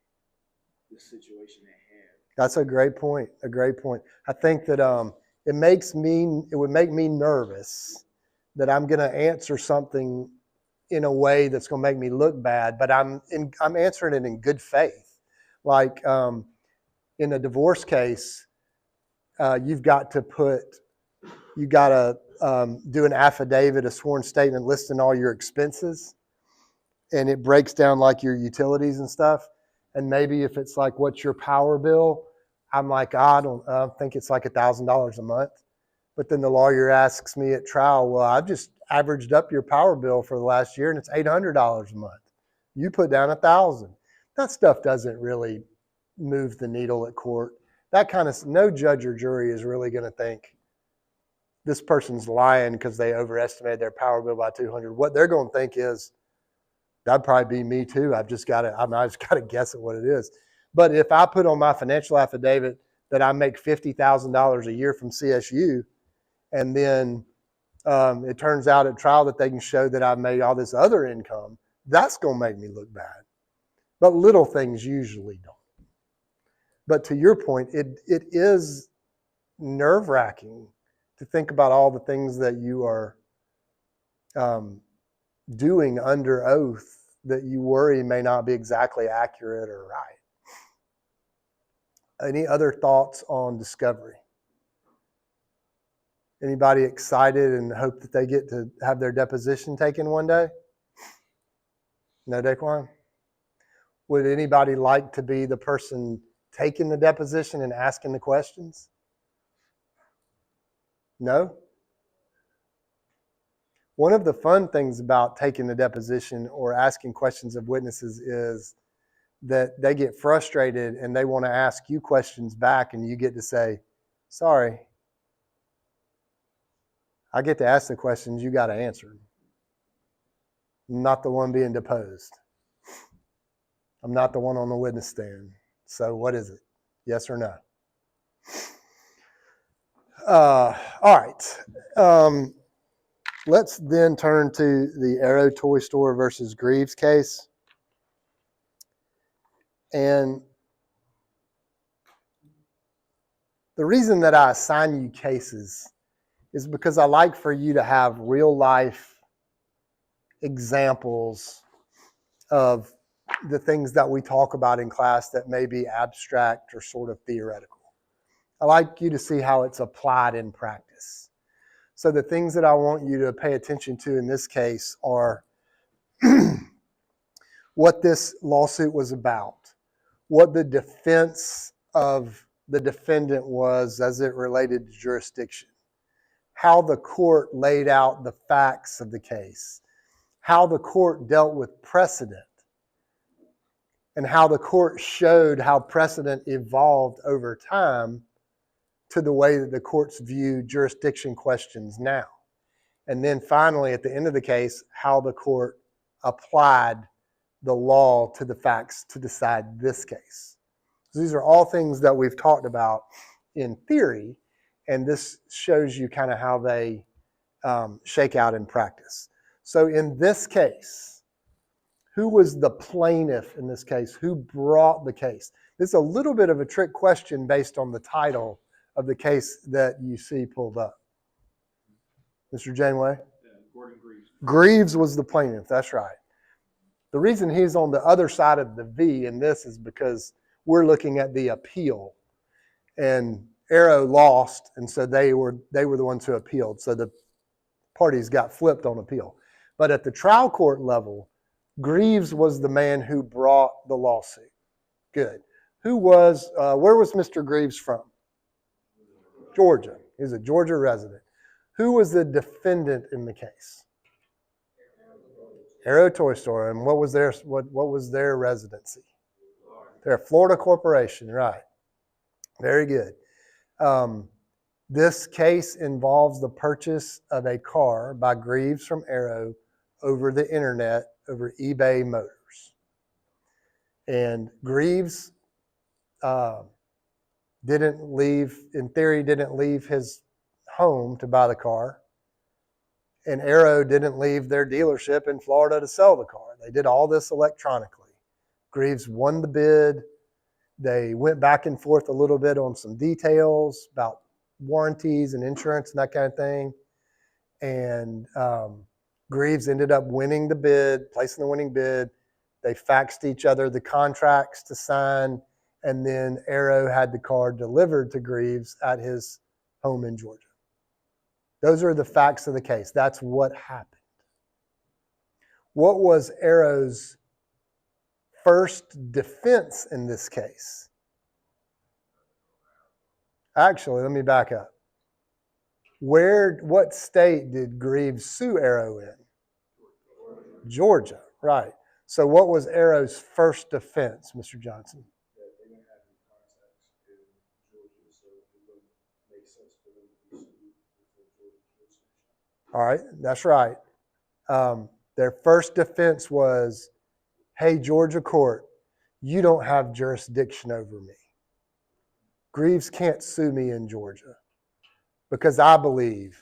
the situation at hand. That's a great point. A great point. I think that it would make me nervous that I'm going to answer something in a way that's going to make me look bad, but I'm answering it in good faith. Like in a divorce case, you got to do an affidavit, a sworn statement listing all your expenses, and it breaks down like your utilities and stuff. And maybe if it's like, what's your power bill? I'm like, I think it's like $1,000 a month. But then the lawyer asks me at trial, well, I've just averaged up your power bill for the last year and it's $800 a month. You put down $1,000. That stuff doesn't really move the needle at court. That kind of, no judge or jury is really going to think this person's lying because they overestimated their power bill by 200. What they're going to think is, that'd probably be me too. I just got to guess at what it is. But if I put on my financial affidavit that I make $50,000 a year from CSU, and then it turns out at trial that they can show that I've made all this other income, that's going to make me look bad. But little things usually don't. But to your point, it is nerve-wracking to think about all the things that you are doing under oath that you worry may not be exactly accurate or right. Any other thoughts on discovery? Anybody excited and hope that they get to have their deposition taken one day? No, Daquan? Would anybody like to be the person taking the deposition and asking the questions? No? One of the fun things about taking the deposition or asking questions of witnesses is that they get frustrated and they want to ask you questions back, and you get to say, sorry, I get to ask the questions, you got to answer them. I'm not the one being deposed. I'm not the one on the witness stand. So what is it? Yes or no? All right. Let's then turn to the Arrow Toy Store versus Greaves case. And the reason that I assign you cases is because I like for you to have real life examples of the things that we talk about in class that may be abstract or sort of theoretical. I like you to see how it's applied in practice. So the things that I want you to pay attention to in this case are what this lawsuit was about, what the defense of the defendant was as it related to jurisdiction, how the court laid out the facts of the case, how the court dealt with precedent, and how the court showed how precedent evolved over time to the way that the courts view jurisdiction questions now. And then finally, at the end of the case, how the court applied the law to the facts to decide this case. So these are all things that we've talked about in theory, and this shows you kind of how they shake out in practice. So in this case, who was the plaintiff in this case? Who brought the case? This is a little bit of a trick question based on the title of the case that you see pulled up. Mr. Janeway? Yeah, Gordon Greaves. Greaves was the plaintiff, that's right. The reason he's on the other side of the V in this is because we're looking at the appeal. And Arrow lost, and so they were the ones who appealed. So the parties got flipped on appeal. But at the trial court level, Greaves was the man who brought the lawsuit. Good. Where was Mr. Greaves from? Georgia. He's a Georgia resident. Who was the defendant in the case? Arrow Toy Store. And what was their residency? They're a Florida corporation, right? Very good. This case involves the purchase of a car by Greaves from Arrow over the internet, over eBay Motors. And Greaves didn't leave his home to buy the car. And Arrow didn't leave their dealership in Florida to sell the car. They did all this electronically. Greaves won the bid. They went back and forth a little bit on some details about warranties and insurance and that kind of thing. And Greaves ended up winning the bid, placing the winning bid. They faxed each other the contracts to sign, and then Arrow had the car delivered to Greaves at his home in Georgia. Those are the facts of the case. That's what happened. What was Arrow's first defense in this case? Actually, let me back up. What state did Greaves sue Arrow in? Georgia, right. So what was Arrow's first defense, Mr. Johnson? That they didn't have any contacts in Georgia, so it wouldn't make sense for them to be sued before Georgia jurisdiction. All right, that's right. Their first defense was, hey, Georgia court, you don't have jurisdiction over me. Greaves can't sue me in Georgia because I believe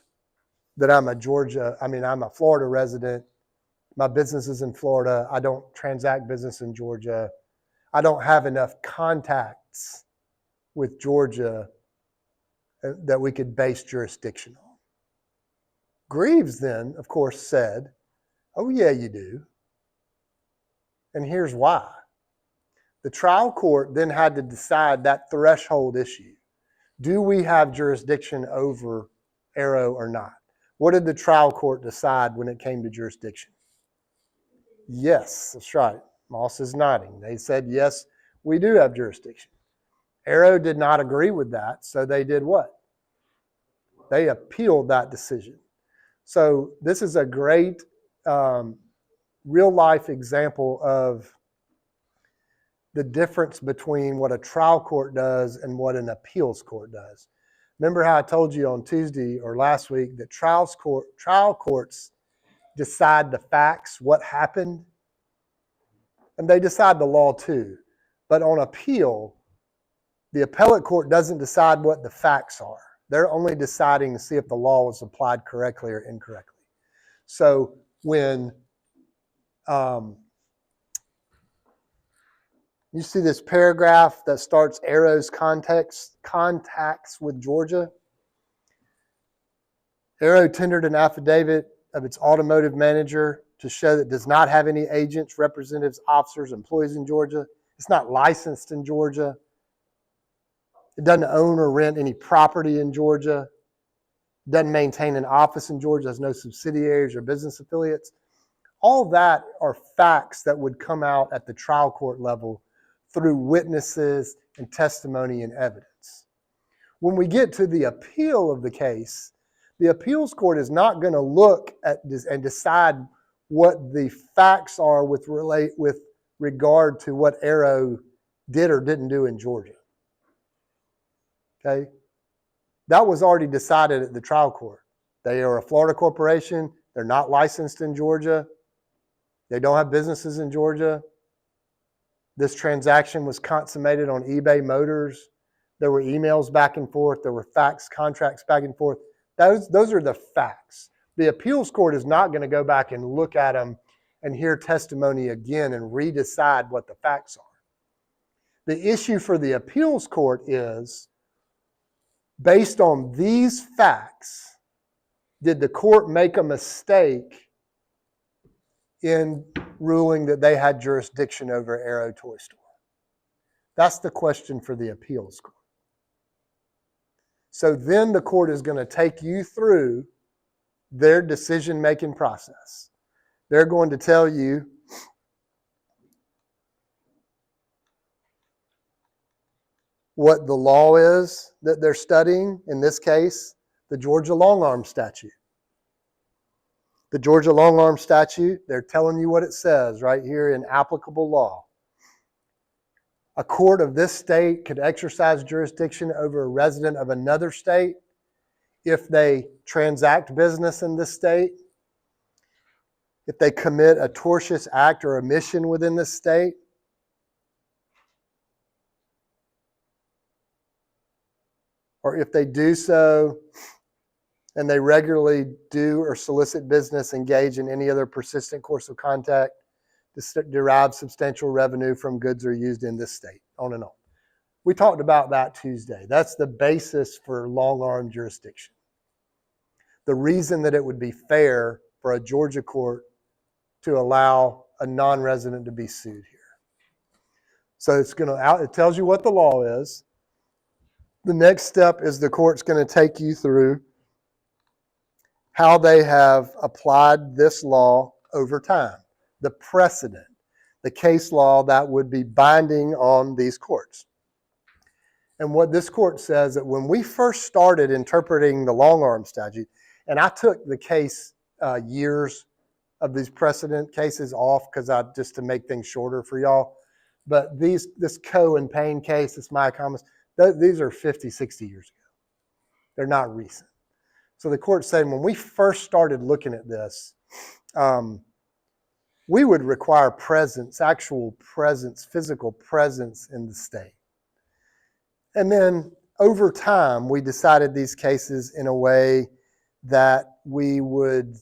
that I'm a Florida resident. My business is in Florida. I don't transact business in Georgia. I don't have enough contacts with Georgia that we could base jurisdiction on. Greaves then, of course, said, oh, yeah, you do. And here's why. The trial court then had to decide that threshold issue. Do we have jurisdiction over Arrow or not? What did the trial court decide when it came to jurisdiction? Yes, that's right. Moss is nodding. They said, yes, we do have jurisdiction. Arrow did not agree with that, so they did what? They appealed that decision. So this is a great real-life example of the difference between what a trial court does and what an appeals court does. Remember how I told you on Tuesday or last week that trial courts decide the facts, what happened, and they decide the law too. But on appeal, the appellate court doesn't decide what the facts are. They're only deciding to see if the law was applied correctly or incorrectly. So when you see this paragraph that starts Arrow's contacts with Georgia, Arrow tendered an affidavit of its automotive manager to show that it does not have any agents, representatives, officers, employees in Georgia. It's not licensed in Georgia. It doesn't own or rent any property in Georgia. It doesn't maintain an office in Georgia. It has no subsidiaries or business affiliates. All that are facts that would come out at the trial court level through witnesses and testimony and evidence. When we get to the appeal of the case, the appeals court is not going to look at this and decide what the facts are with regard to what Arrow did or didn't do in Georgia. Okay? That was already decided at the trial court. They are a Florida corporation. They're not licensed in Georgia. They don't have businesses in Georgia. This transaction was consummated on eBay Motors. There were emails back and forth. There were fax contracts back and forth. Those are the facts. The appeals court is not going to go back and look at them and hear testimony again and redecide what the facts are. The issue for the appeals court is, based on these facts, did the court make a mistake in ruling that they had jurisdiction over Arrow Toy Store? That's the question for the appeals court. So then the court is going to take you through their decision-making process. They're going to tell you what the law is that they're studying, in this case, the Georgia long-arm statute. The Georgia long-arm statute, they're telling you what it says right here in applicable law. A court of this state could exercise jurisdiction over a resident of another state if they transact business in this state, if they commit a tortious act or omission within this state, or if they do so and they regularly do or solicit business, engage in any other persistent course of contact, derive substantial revenue from goods or used in this state, on and on. We talked about that Tuesday. That's the basis for long-arm jurisdiction. The reason that it would be fair for a Georgia court to allow a non-resident to be sued here. So it tells you what the law is. The next step is the court's going to take you through how they have applied this law over time, the precedent, the case law that would be binding on these courts. And what this court says that when we first started interpreting the long-arm statute, and I took the case years of these precedent cases off just to make things shorter for y'all. But this Coe and Payne case, this Maya Thomas, these are 50, 60 years ago. They're not recent. So the court's saying when we first started looking at this, we would require presence, actual presence, physical presence in the state. And then over time, we decided these cases in a way that we would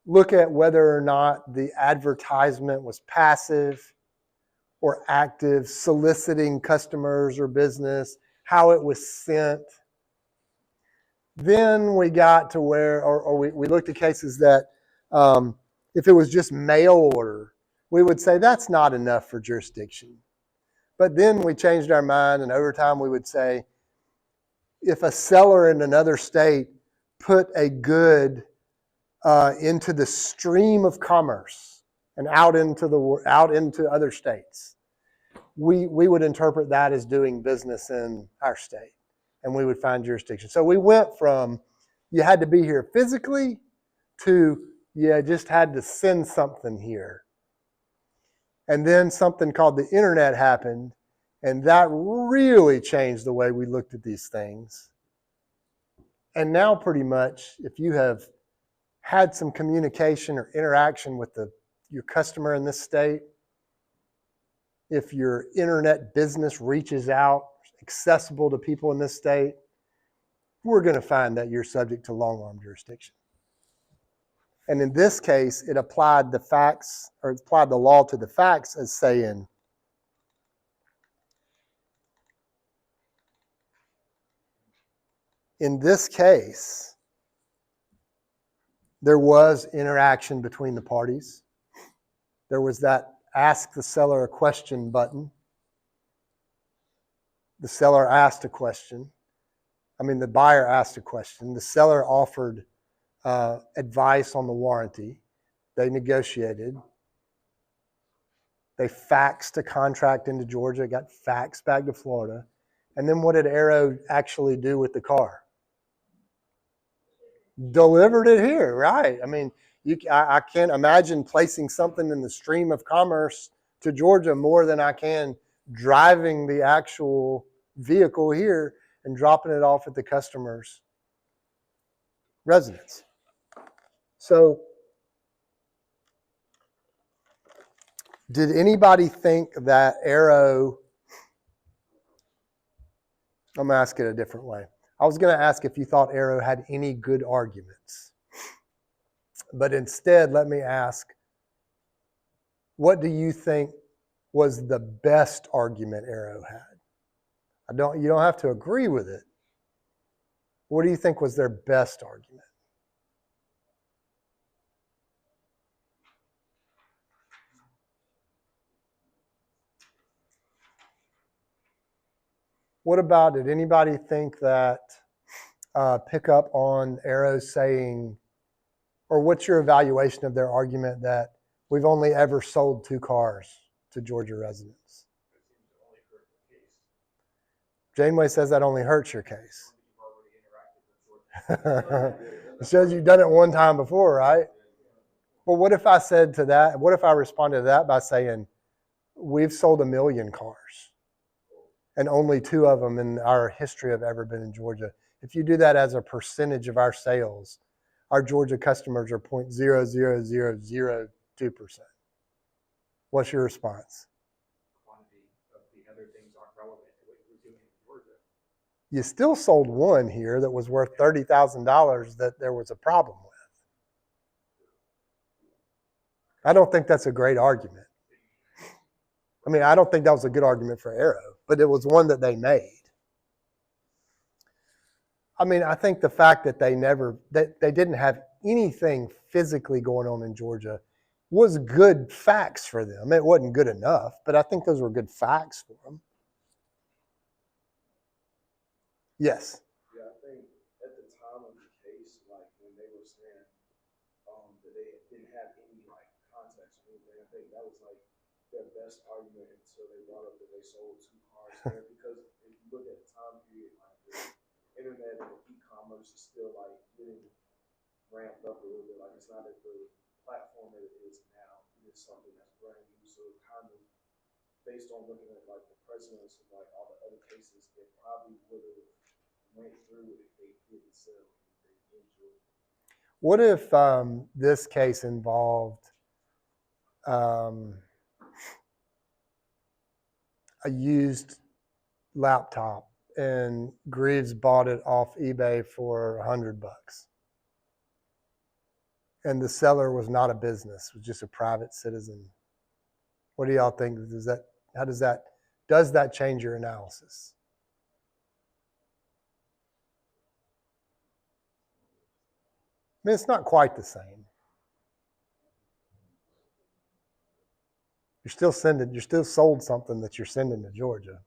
look at whether or not the advertisement was passive or active, soliciting customers or business, how it was sent. Then we got to where, we looked at cases that if it was just mail order, we would say that's not enough for jurisdiction. But then we changed our mind, and over time we would say, if a seller in another state put a good into the stream of commerce and out into other states, we would interpret that as doing business in our state, and we would find jurisdiction. So we went from you had to be here physically to you just had to send something here. And then something called the internet happened, and that really changed the way we looked at these things. And now pretty much, if you have had some communication or interaction with your customer in this state, if your internet business reaches out, accessible to people in this state, we're going to find that you're subject to long-arm jurisdiction. And in this case, it applied the facts, or it applied the law to the facts as saying, in this case, there was interaction between the parties. There was that ask the seller a question button. The seller asked a question. The buyer asked a question. The seller offered advice on the warranty. They negotiated. They faxed a contract into Georgia, got faxed back to Florida. And then what did Arrow actually do with the car? Delivered it here, right? I can't imagine placing something in the stream of commerce to Georgia more than I can driving the actual vehicle here and dropping it off at the customer's residence. So, did anybody think that Arrow, I'm going to ask it a different way. I was going to ask if you thought Arrow had any good arguments. But instead, let me ask, what do you think was the best argument Arrow had? You don't have to agree with it. What do you think was their best argument? What about, did anybody think that pick up on Arrow saying, or what's your evaluation of their argument that we've only ever sold 2 cars to Georgia residents? Janeway says that only hurts your case. It shows you've done it one time before, right? Well, what if I said to that, what if I responded to that by saying, we've sold 1 million cars and only 2 of them in our history have ever been in Georgia. If you do that as a percentage of our sales, our Georgia customers are 0.00002%. What's your response? Quantity of the other things aren't relevant to what you're doing in Georgia. You still sold one here that was worth $30,000 that there was a problem with. I don't think that's a great argument. I mean, I don't think that was a good argument for Arrow, but it was one that they made. I mean, I think the fact that they didn't have anything physically going on in Georgia was good facts for them. It wasn't good enough, but I think those were good facts for them. Yes. Yeah, I think at the time of the case, like when they were saying that they didn't have any like context or anything, I think that was like their best argument until they brought up that they sold 2 cars there. Because if you look at the time period, like the internet and e-commerce is still like getting ramped up a little bit. Like it's not at the platform that it is now. It is something that's brand new. So it kind of based on looking at like the precedents of like all the other cases, it probably would have went through if they didn't sell anything in Georgia. What if this case involved a used laptop and Greaves bought it off eBay for $100, and the seller was not a business; it was just a private citizen? What do y'all think? Does that change your analysis? I mean, it's not quite the same. You're still sold something that you're sending to Georgia,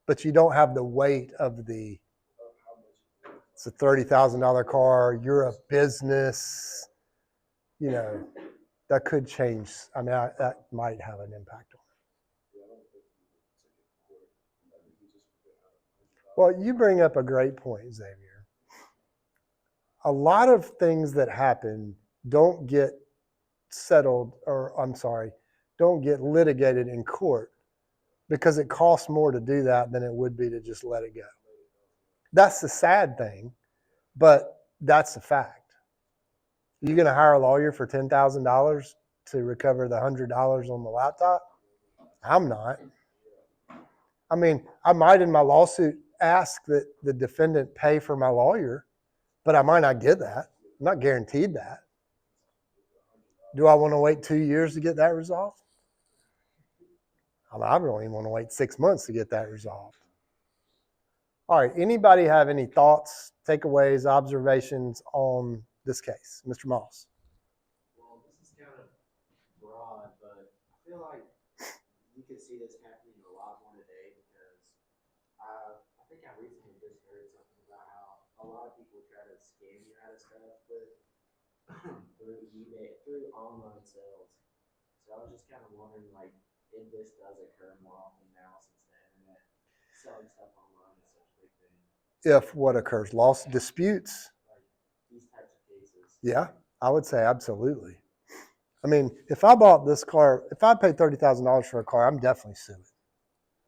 but you don't have the weight of it's a $30,000 car. You're a business, that could change. I mean, that might have an impact on it. Well, you bring up a great point, Xavier. A lot of things that happen don't get don't get litigated in court because it costs more to do that than it would be to just let it go. That's the sad thing, but that's a fact. You're going to hire a lawyer for $10,000 to recover the $100 on the laptop? I'm not. I mean, I might in my lawsuit ask that the defendant pay for my lawyer, but I might not get that. I'm not guaranteed that. Do I want to wait 2 years to get that resolved? I don't even want to wait 6 months to get that resolved. All right, anybody have any thoughts, takeaways, observations on this case? Mr. Moss. Well, this is kind of broad, but I feel like you could see this happening a lot more today because I think I recently just heard something about how a lot of people try to scam you out of stuff through eBay, through online sales. So I was just kind of wondering, like, if this does occur more often now since the internet, selling stuff online is such a big thing. If what occurs? Loss, disputes? Like these types of cases. Yeah, I would say absolutely. I mean, if I bought this car, if I paid $30,000 for a car, I'm definitely suing.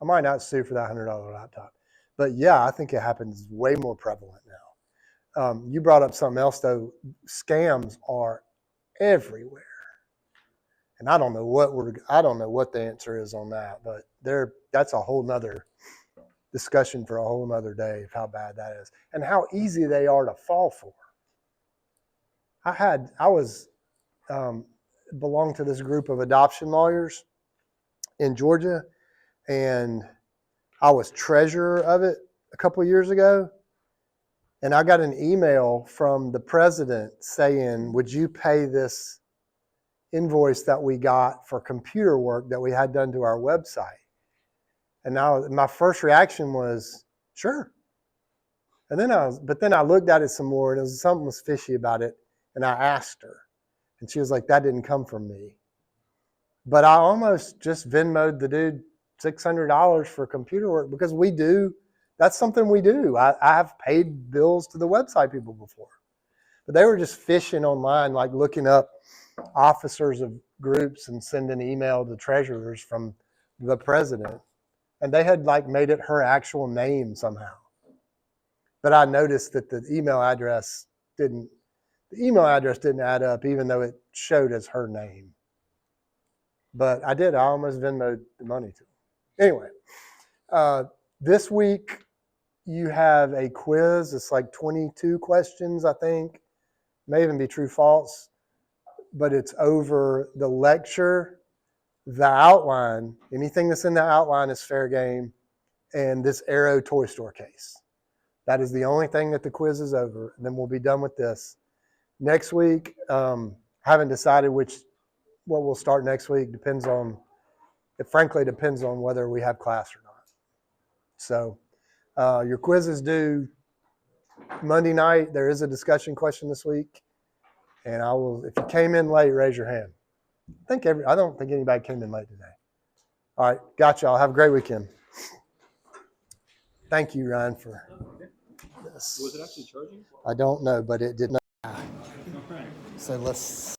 I might not sue for that $100 laptop. But yeah, I think it happens way more prevalent now. You brought up something else, though. Scams are everywhere. And I don't know what the answer is on that, but that's a whole nother discussion for a whole nother day of how bad that is and how easy they are to fall for. Belonged to this group of adoption lawyers in Georgia, and I was treasurer of it a couple of years ago. And I got an email from the president saying, would you pay this invoice that we got for computer work that we had done to our website? And now my first reaction was, sure. And then I looked at it some more, and something was fishy about it. And I asked her, and she was like, that didn't come from me. But I almost just Venmo'd the dude $600 for computer work because that's something we do. I have paid bills to the website people before. But they were just fishing online, like looking up officers of groups and sending email to treasurers from the president. And they had like made it her actual name somehow. But I noticed that the email address didn't add up, even though it showed as her name. But I almost Venmo'd the money to them. Anyway, this week you have a quiz. It's like 22 questions, I think. May even be true, false. But it's over the lecture The outline, anything that's in the outline is fair game, and this Arrow toy store case. That is the only thing that the quiz is over, and then we'll be done with this. Next week, haven't decided what we'll start next week. It frankly depends on whether we have class or not. So your quiz is due Monday night. There is a discussion question this week, and if you came in late, raise your hand. I don't think anybody came in late today. All right, got y'all. Have a great weekend. Thank you, Ryan, for this. Was it actually charging? I don't know, but it did not. All right. So let's